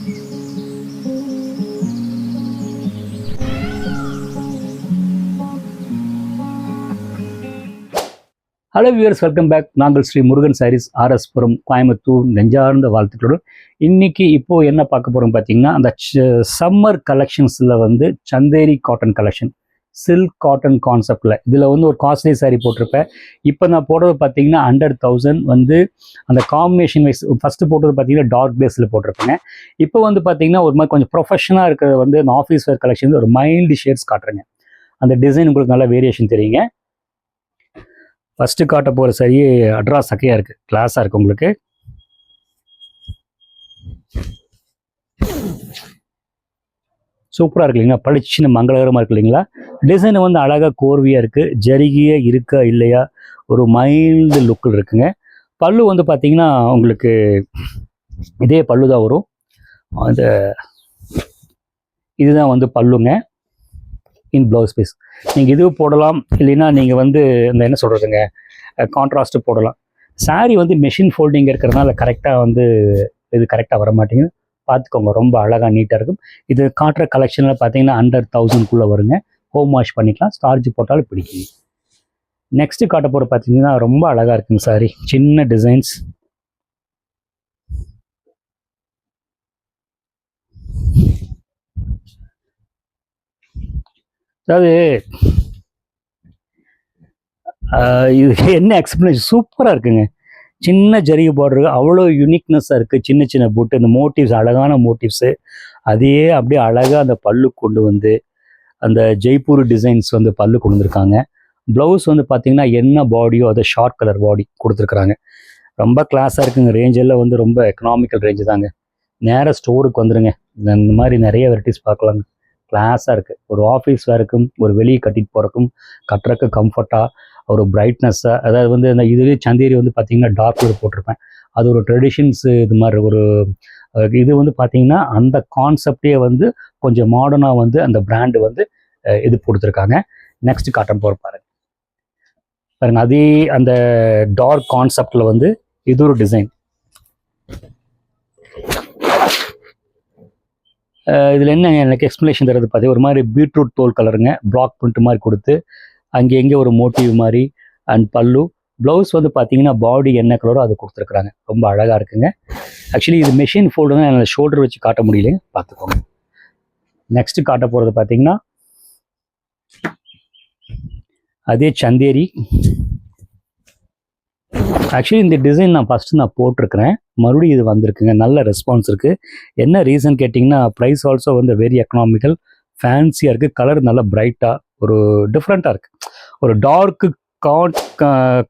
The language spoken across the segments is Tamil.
Hello viewers, welcome back. நாங்கள் ஸ்ரீ முருகன் சாரீஸ், ஆர்எஸ்புரம், கோயம்புத்தூர். நெஞ்சார்ந்த வாழ்த்துக்களுடன் இன்னைக்கு இப்போது என்ன பார்க்க போகிறோம் பார்த்தீங்கன்னா, அந்த சம்மர் கலெக்ஷன்ஸில் வந்து Chanderi cotton collection, silk cotton கான்செப்டில். இதில் வந்து ஒரு காஸ்ட்லி சாரீ போட்டிருப்பேன். இப்போ நான் போடுறது பார்த்தீங்கன்னா அண்டர் 1000 வந்து அந்த காம்பினேஷன் வைஸ். ஃபஸ்ட்டு போட்டது பார்த்தீங்கன்னா டார்க் பேஸில் போட்டிருப்பேங்க. இப்போ வந்து பார்த்தீங்கன்னா ஒரு மாதிரி கொஞ்சம் ப்ரொஃபஷனாக இருக்கிறது வந்து அந்த ஆஃபீஸ் வேர் கலெக்ஷன் ஒரு மைல்டு ஷேட்ஸ் காட்டுறேங்க. அந்த டிசைன் உங்களுக்கு நல்ல வேரியேஷன் தெரியுங்க. ஃபஸ்ட்டு காட்ட போகிற சரி அட்ரா சக்கையாக இருக்குது, கிளாஸாக இருக்குது உங்களுக்கு. சூப்பராக இருக்கு இல்லைங்களா, பளிச்சுன்னு மங்களகரமாக இருக்குது இல்லைங்களா. டிசைன் வந்து அழகாக கோர்வியாக இருக்குது, ஜரிகையே இருக்கா இல்லையா, ஒரு மைல்டு லுக்கில் இருக்குங்க. பல்லு வந்து பார்த்திங்கன்னா உங்களுக்கு இதே பல்லு தான் வரும். அந்த இதுதான் வந்து பல்லுங்க. இன் ப்ளவுஸ் பீஸ் நீங்கள் இதுவும் போடலாம், இல்லைன்னா நீங்கள் வந்து இந்த என்ன சொல்கிறதுங்க கான்ட்ராஸ்ட்டு போடலாம். சாரீ வந்து மெஷின் ஃபோல்டிங் இருக்கிறதுனால கரெக்டாக வந்து இது கரெக்டாக வர மாட்டேங்குது, பார்த்துக்கோங்க. ரொம்ப அழகாக நீட்டாக இருக்கும். இது காட்டுற கலெக்ஷனில் பார்த்தீங்கன்னா அண்டர் 1000 வருங்க. ஹோம் வாஷ் பண்ணிக்கலாம், ஸ்டார்ஜ் போட்டாலும் பிடிக்கும். நெக்ஸ்ட்டு காட்ட போகிற பார்த்தீங்கன்னா ரொம்ப அழகாக இருக்குங்க சாரீ, சின்ன டிசைன்ஸ். அதாவது இது என்ன எக்ஸ்பிளேஷன், சூப்பராக இருக்குங்க. சின்ன ஜரிகை பார்டர் அவ்வளோ யூனிக்னஸாக இருக்குது. சின்ன சின்ன போட்டு இந்த மோட்டிவ்ஸ், அழகான மோட்டிவ்ஸு, அதையே அப்படியே அழகாக அந்த பல்லு கொண்டு வந்து அந்த ஜெய்ப்பூர் டிசைன்ஸ் வந்து பல்லு கொண்டு வந்திருக்காங்க. ப்ளவுஸ் வந்து பார்த்திங்கன்னா என்ன பாடியோ அதை ஷார்ட் கலர் பாடி கொடுத்துருக்குறாங்க. ரொம்ப கிளாஸாக இருக்குங்க. ரேஞ்செல்லாம் வந்து ரொம்ப எக்கனாமிக்கல் ரேஞ்சு தாங்க. நேராக ஸ்டோருக்கு வந்துடுங்க, இந்த மாதிரி நிறைய வெரைட்டிஸ் பார்க்கலாங்க. கிளாஸாக இருக்குது. ஒரு ஆஃபீஸ் வேறுக்கும், ஒரு வெளியே கட்டிட்டு போகிறக்கும், கட்டுறக்கு கம்ஃபர்ட்டாக, ஒரு பிரைட்னஸ்ஸாக. அதாவது வந்து அந்த இதுலேயே சந்தேரி வந்து பார்த்திங்கன்னா டார்க் கலர் போட்டிருப்பேன். அது ஒரு ட்ரெடிஷன்ஸு இது மாதிரி ஒரு இது வந்து பார்த்திங்கன்னா அந்த கான்செப்டே வந்து கொஞ்சம் மாடர்னாக வந்து அந்த பிராண்டு வந்து இது கொடுத்துருக்காங்க. நெக்ஸ்ட் காட்டன் போகிற பாருங்க, அதே அந்த டார்க் கான்செப்டில் வந்து இது ஒரு டிசைன். இதில் என்ன எனக்கு எக்ஸ்ப்ளனேஷன் தரது பார்த்தீங்கன்னா ஒரு மாதிரி பீட்ரூட் தோல் கலருங்க, பிளாக் பிரிண்ட் மாதிரி கொடுத்து அங்கே எங்கே ஒரு மோட்டிவ் மாதிரி. அண்ட் பல்லு, ப்ளவுஸ் வந்து பார்த்தீங்கன்னா பாடி என்ன கலரோ அது கொடுத்துருக்குறாங்க. ரொம்ப அழகாக இருக்குங்க. ஆக்சுவலி இது மெஷின் ஃபோல்டு தான், என்னால் ஷோல்டர் வச்சு காட்ட முடியலைங்க, பார்த்துக்கோங்க. நெக்ஸ்ட்டு காட்ட போகிறது பார்த்தீங்கன்னா அதே சந்தேரி. ஆக்சுவலி இந்த டிசைன் நான் ஃபஸ்ட்டு போட்டிருக்கிறேன், மறுபடியும் இது வந்திருக்குங்க. நல்ல ரெஸ்பான்ஸ் இருக்குது. என்ன ரீசன் கேட்டிங்கன்னா ப்ரைஸ் ஆல்சோ வந்து வெரி எக்கனாமிக்கல், ஃபேன்சியாக இருக்குது. கலர் நல்லா பிரைட்டாக ஒரு டிஃப்ரெண்ட்டாக இருக்குது. ஒரு டார்க்கு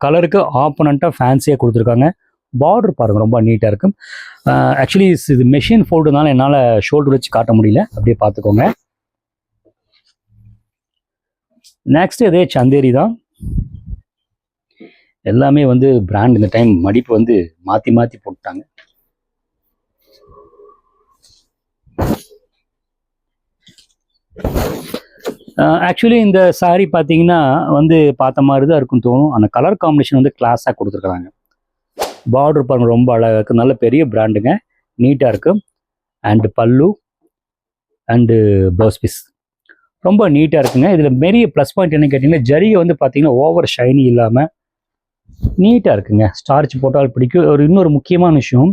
கலருக்கு ஆப்போனண்ட்டாக ஃபேன்சியாக கொடுத்துருக்காங்க. பார்டர் பாருங்கள், ரொம்ப நீட்டாக இருக்கும். ஆக்சுவலி இது மெஷின் ஃபோல்டுனால என்னால் ஷோல்டர் வச்சு காட்ட முடியல, அப்படியே பார்த்துக்கோங்க. நெக்ஸ்ட் அதே சந்தேரி தான். எல்லாமே வந்து பிராண்ட் இந்த டைம் மடிப்பு வந்து மாற்றி மாற்றி போட்டாங்க. ஆக்சுவலி இந்த சாரீ பார்த்தீங்கன்னா வந்து பார்த்த மாதிரி தான் இருக்கும் தோணும், ஆனால் கலர் காம்பினேஷன் வந்து கிளாஸாக கொடுத்துருக்குறாங்க. பார்டர் பாருங்க, ரொம்ப அழகாக இருக்குது. நல்ல பெரிய பிராண்டுங்க, நீட்டாக இருக்குது. அண்டு பல்லு அண்டு ப்ளவுஸ் பீஸ் ரொம்ப நீட்டாக இருக்குங்க. இதில் பெரிய ப்ளஸ் பாயிண்ட் என்ன கேட்டிங்கன்னா ஜரிகை வந்து பார்த்தீங்கன்னா ஓவர் ஷைனி இல்லாமல் நீட்டாக இருக்குங்க. ஸ்டார்ச் போட்டால் பிடிக்கும். இன்னொரு முக்கியமான விஷயம்,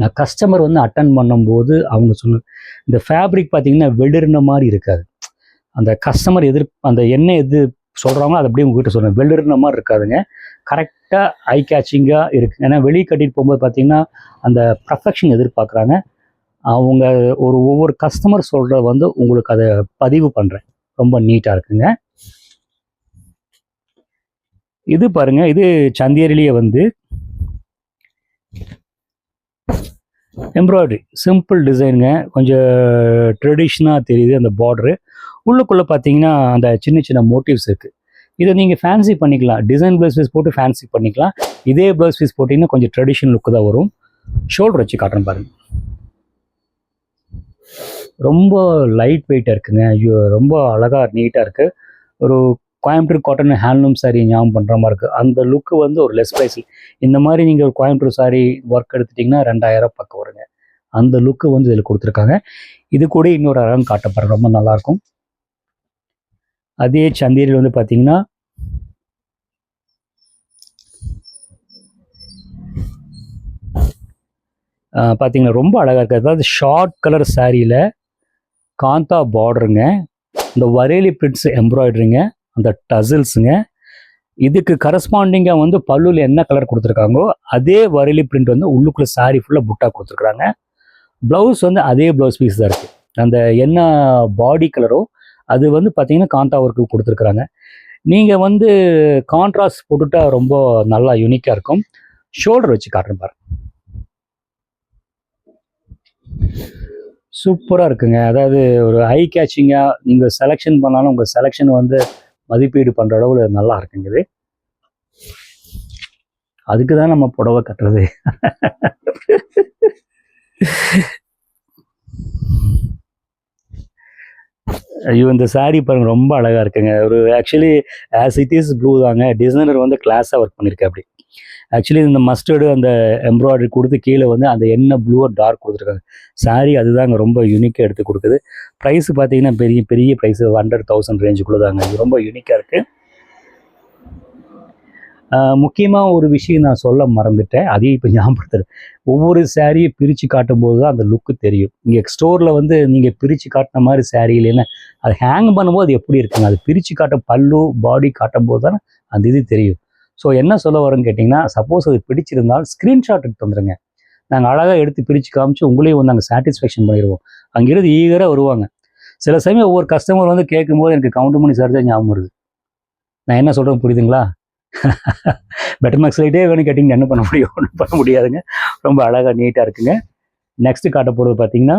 நான் கஸ்டமர் வந்து அட்டன் பண்ணும்போது அவங்க சொன்ன இந்த ஃபேப்ரிக் பார்த்தீங்கன்னா வெளிர்ன மாதிரி இருக்காது. அந்த கஸ்டமர் அந்த எண்ணெய் எது சொல்கிறாங்களோ அதை அப்படியே உங்ககிட்ட சொல்கிறேன், வெளிர்ன மாதிரி இருக்காதுங்க. கரெக்டாக ஐ கேச்சிங்காக இருக்குது. ஏன்னா வெளியே கட்டிட்டு போகும்போது பார்த்தீங்கன்னா அந்த பர்ஃபெக்ஷன் எதிர்பார்க்குறாங்க அவங்க. ஒவ்வொரு கஸ்டமர் சொல்கிறத வந்து உங்களுக்கு அதை பதிவு பண்ணுறேன். ரொம்ப நீட்டாக இருக்குங்க. இது பாருங்க, இது சந்தேரிலேயே வந்து எம்ப்ராய்டரி, சிம்பிள் டிசைனுங்க. கொஞ்சம் ட்ரெடிஷ்னாக தெரியுது அந்த பார்டரு. உள்ளுக்குள்ளே பார்த்தீங்கன்னா அந்த சின்ன சின்ன மோட்டிவ்ஸ் இருக்குது. இதை நீங்கள் ஃபேன்சி பண்ணிக்கலாம், டிசைன் ப்ளவுஸ் பீஸ் போட்டு ஃபேன்சி பண்ணிக்கலாம். இதே ப்ளவுஸ் பீஸ் போட்டிங்கன்னா கொஞ்சம் ட்ரெடிஷ்னல் லுக்கு தான் வரும். ஷோல்டர் வச்சு காட்டுறேன் பாருங்கள், ரொம்ப லைட் வெயிட்டாக இருக்குங்க. ரொம்ப அழகாக நீட்டாக இருக்குது. ஒரு கோயம்புத்தூர் காட்டன் ஹேண்ட்லூம் சாரீ ஞாபகம் பண்ணுற மாதிரி இருக்குது. அந்த லுக்கு வந்து ஒரு லெஸ் ப்ரைஸில். இந்த மாதிரி நீங்கள் ஒரு கோயம்புத்தூர் சாரீ ஒர்க் எடுத்துட்டிங்கன்னா 2000 பக்கம் வருங்க. அந்த லுக்கு வந்து இதில் கொடுத்துருக்காங்க. இது கூட இன்னொரு அழகம் காட்டப்படுற ரொம்ப நல்லாயிருக்கும். அதே சந்தேரியில் வந்து பார்த்தீங்கன்னா பார்த்தீங்கன்னா ரொம்ப அழகாக இருக்குது. அதாவது ஷார்ட் கலர் சாரியில் காந்தா பார்டருங்க, இந்த வரைலி பிரிண்ட்ஸ் எம்ப்ராய்டரிங்க, அந்த டசில்ஸுங்க, இதுக்கு கரஸ்பாண்டிங்காக வந்து பல்லுவில் என்ன கலர் கொடுத்துருக்காங்களோ அதே வரைலி பிரிண்ட் வந்து உள்ளுக்குள்ளே சாரி ஃபுல்லாக புட்டா கொடுத்துருக்குறாங்க. ப்ளவுஸ் வந்து அதே ப்ளவுஸ் பீஸ் தான் இருக்குது. அந்த என்ன பாடி கலரோ அது வந்து பார்த்தீங்கன்னா காந்தா ஒர்க்கு கொடுத்துருக்குறாங்க. நீங்கள் வந்து கான்ட்ராஸ்ட் போட்டுட்டா ரொம்ப நல்லா யூனிக்காக இருக்கும். ஷோல்டர் வச்சு காட்டுறேன் பாருங்க, சூப்பராக இருக்குங்க. அதாவது ஒரு ஐ கேச்சிங்காக நீங்கள் செலெக்ஷன் பண்ணாலும் உங்கள் செலெக்ஷன் வந்து மதிப்பீடு பண்ணுற அளவில் நல்லா இருக்குங்க. இது அதுக்கு தான் நம்ம புடவை கட்டுறது. ஐயோ, இந்த சாரீ பாருங்க ரொம்ப அழகாக இருக்குங்க. ஒரு actually as it is blue தாங்க, டிசைனர் வந்து கிளாஸாக ஒர்க் பண்ணியிருக்கேன். அப்படி ஆக்சுவலி இந்த மஸ்டர்டு அந்த எம்ப்ராய்டரி கொடுத்து கீழே வந்து அந்த என்ன ப்ளூவோ டார்க் கொடுத்துருக்காங்க. சாரீ அதுதாங்க ரொம்ப யூனிக்காக எடுத்து கொடுக்குது. ப்ரைஸ் பார்த்தீங்கன்னா பெரிய பெரிய ப்ரைஸ் 100,000 ரேஞ்சுக்குள்ளே தாங்க. இது ரொம்ப யூனிக்காக இருக்குது. முக்கியமாக ஒரு விஷயம் நான் சொல்ல மறந்துட்டேன், அதையும் இப்போ ஞாபகப்படுத்துறேன். ஒவ்வொரு சாரியை பிரித்து காட்டும் போது தான் அந்த லுக்கு தெரியும். இங்கே ஸ்டோரில் வந்து நீங்கள் பிரித்து காட்டின மாதிரி சாரீ இல்லைன்னா அது ஹேங் பண்ணும்போது அது எப்படி இருக்குங்க, அது பிரித்து காட்ட பல்லு பாடி காட்டும் போது தான் அந்த இது தெரியும். ஸோ என்ன சொல்ல வரோன்னு கேட்டிங்கன்னா, சப்போஸ் அது பிடிச்சிருந்தால் ஸ்க்ரீன்ஷாட் எடுத்து வந்துடுங்க. நாங்கள் அழகாக எடுத்து பிரித்து காமிச்சு உங்களையும் வந்து நாங்கள் சாட்டிஸ்ஃபேக்ஷன் பண்ணிடுவோம். அங்கேருந்து ஈகராக வருவாங்க. சில சமயம் ஒவ்வொரு கஸ்டமர் வந்து கேட்கும்போது எனக்கு கவுண்ட் பண்ணி சார் தான் ஞாபகம் வருது. நான் என்ன சொல்கிறேன் புரியுதுங்களா? பெட்டர் மேக்ஸ் லைட்டே வேணும் கேட்டிங்கன்னா என்ன பண்ண முடியும்? ஒன்றும் பண்ண முடியாதுங்க. ரொம்ப அழகாக நீட்டாக இருக்குங்க. நெக்ஸ்ட்டு காட்ட போகிறது பார்த்தீங்கன்னா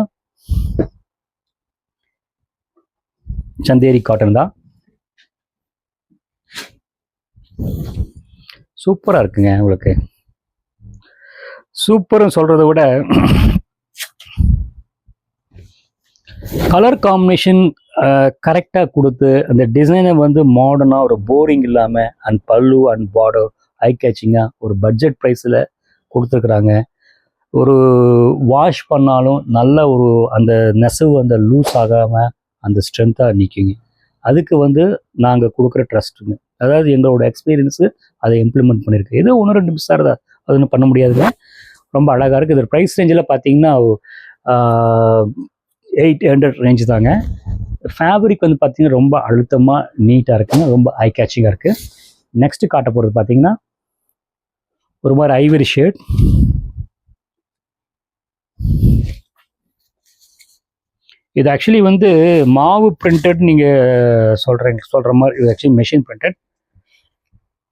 சந்தேரி காட்டன் தான். சூப்பராக இருக்குங்க. உங்களுக்கு சூப்பர்னு சொல்கிறத விட கலர் காம்பினேஷன் கரெக்டாக கொடுத்து அந்த டிசைனை வந்து மாடர்னாக ஒரு போரிங் இல்லாமல் அண்ட் பல்லு அண்ட் பார்டர் ஐ கேச்சிங்காக ஒரு பட்ஜெட் ப்ரைஸில் கொடுத்துருக்குறாங்க. ஒரு வாஷ் பண்ணாலும் நல்ல ஒரு அந்த நெசவு அந்த லூஸ் ஆகாமல் அந்த ஸ்ட்ரென்த்தாக நிற்குங்க. அதுக்கு வந்து நாங்கள் கொடுக்குற ட்ரஸ்ட்டுங்க, அதாவது எங்களோட எக்ஸ்பீரியன்ஸு அதை இம்ப்ளிமெண்ட் பண்ணியிருக்கு. ஏதோ 1-2 மிஸ் ஆகுதா, அது ஒன்றும் பண்ண முடியாதுங்க. ரொம்ப அழகாக இருக்குது. இது ப்ரைஸ் ரேஞ்சில் பார்த்தீங்கன்னா 800 ரேஞ்சு தாங்க. ஃபேப்ரிக் வந்து பார்த்தீங்கன்னா ரொம்ப அழுத்தமாக நீட்டாக இருக்குங்க, ரொம்ப ஐ கேச்சிங்காக இருக்குது. நெக்ஸ்ட்டு காட்ட போகிறது பார்த்தீங்கன்னா ஒரு மாதிரி ஐவரி ஷேட். இது ஆக்சுவலி வந்து மாவு பிரிண்டட் நீங்கள் சொல்கிற மாதிரி இது ஆக்சுவலி மெஷின் பிரிண்டட்.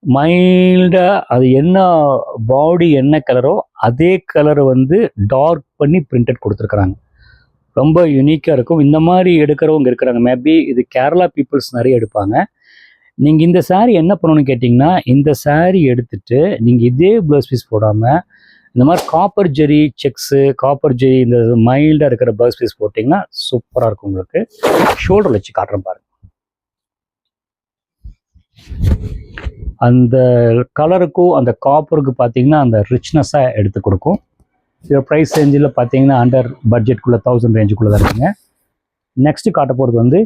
மைல்டாக அது என்ன பாடி என்ன கலரோ அதே கலரை வந்து டார்க் பண்ணி பிரிண்டட் கொடுத்துருக்குறாங்க. ரொம்ப யூனிக்காக இருக்கும். இந்த மாதிரி எடுக்கிறவங்க இருக்கிறாங்க. மேபி இது கேரளா பீப்புள்ஸ் நிறைய எடுப்பாங்க. நீங்கள் இந்த சாரீ என்ன பண்ணணும்னு கேட்டிங்கன்னா, இந்த சாரீ எடுத்துகிட்டு நீங்கள் இதே ப்ளவுஸ் பீஸ் போடாமல் இந்த மாதிரி காப்பர் ஜெரி செக்ஸு, காப்பர் ஜெரி இந்த மைல்டாக இருக்கிற ப்ளவுஸ் பீஸ் போட்டிங்கன்னா சூப்பராக இருக்கும். உங்களுக்கு ஷோல்டர் வச்சு காட்டுறேன் பாருங்க. அந்த கலருக்கும் அந்த காப்பருக்கு பார்த்தீங்கன்னா அந்த ரிச்னஸாக எடுத்து கொடுக்கும். இதோட ப்ரைஸ் ரேஞ்சில் பார்த்தீங்கன்னா அண்டர் பட்ஜெட்குள்ளே 1000 ரேஞ்சுக்குள்ளே தான் இருக்குங்க. நெக்ஸ்ட்டு காட்ட போகிறது வந்து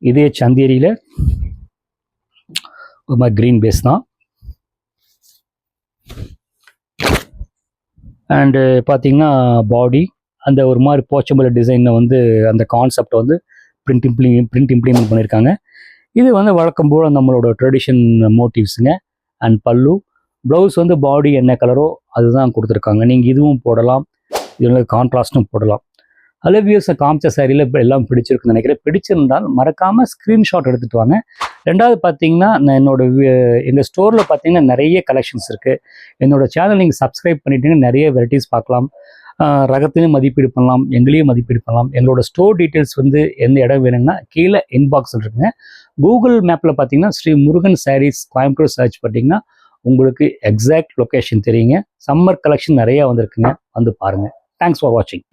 இதே சந்தேரியில் ஒரு மாதிரி க்ரீன் பேஸ் தான். அண்டு பார்த்தீங்கன்னா பாடி அந்த ஒரு மாதிரி போச்சம்பல் டிசைனில் வந்து அந்த கான்செப்டை வந்து பிரிண்ட் இம்ப்ளிமெண்ட் பண்ணியிருக்காங்க. இது வந்து வழக்கம் போல் நம்மளோட ட்ரெடிஷன் மோட்டிவ்ஸுங்க. அண்ட் பல்லு ப்ளவுஸ் வந்து பாடி என்ன கலரோ அதுதான் கொடுத்துருக்காங்க. நீங்கள் இதுவும் போடலாம், இதில் கான்ட்ராஸ்ட்டும் போடலாம். அதில் வியூஸை காமிச்ச சாரியில் இப்போ எல்லாம் பிடிச்சிருக்குன்னு நினைக்கிறேன். பிடிச்சிருந்தால் மறக்காமல் ஸ்க்ரீன்ஷாட் எடுத்துகிட்டு வாங்க. ரெண்டாவது பார்த்தீங்கன்னா நான் எங்கள் ஸ்டோரில் பார்த்தீங்கன்னா நிறைய கலெக்ஷன்ஸ் இருக்குது. என்னோடய சேனல் நீங்கள் சப்ஸ்கிரைப் பண்ணிட்டீங்கன்னா நிறைய வெரைட்டிஸ் பார்க்கலாம். ரகத்தையும் மதிப்பீடு பண்ணலாம், எங்களையும் மதிப்பீடு பண்ணலாம். எங்களோட ஸ்டோர் டீட்டெயில்ஸ் வந்து எந்த இடம் வேணுங்கன்னா கீழே இன்பாக்ஸில் இருக்குங்க. கூகுள் மேப்பில் பார்த்தீங்கன்னா ஸ்ரீ முருகன் சாரீஸ் கோயம்புத்தூர் சர்ச் பண்ணிட்டீங்கன்னா உங்களுக்கு எக்ஸாக்ட் லொக்கேஷன் தெரியுங்க. சம்மர் கலெக்ஷன் நிறையா வந்திருக்குங்க, வந்து பாருங்கள். தேங்க்ஸ் ஃபார் வாட்சிங்.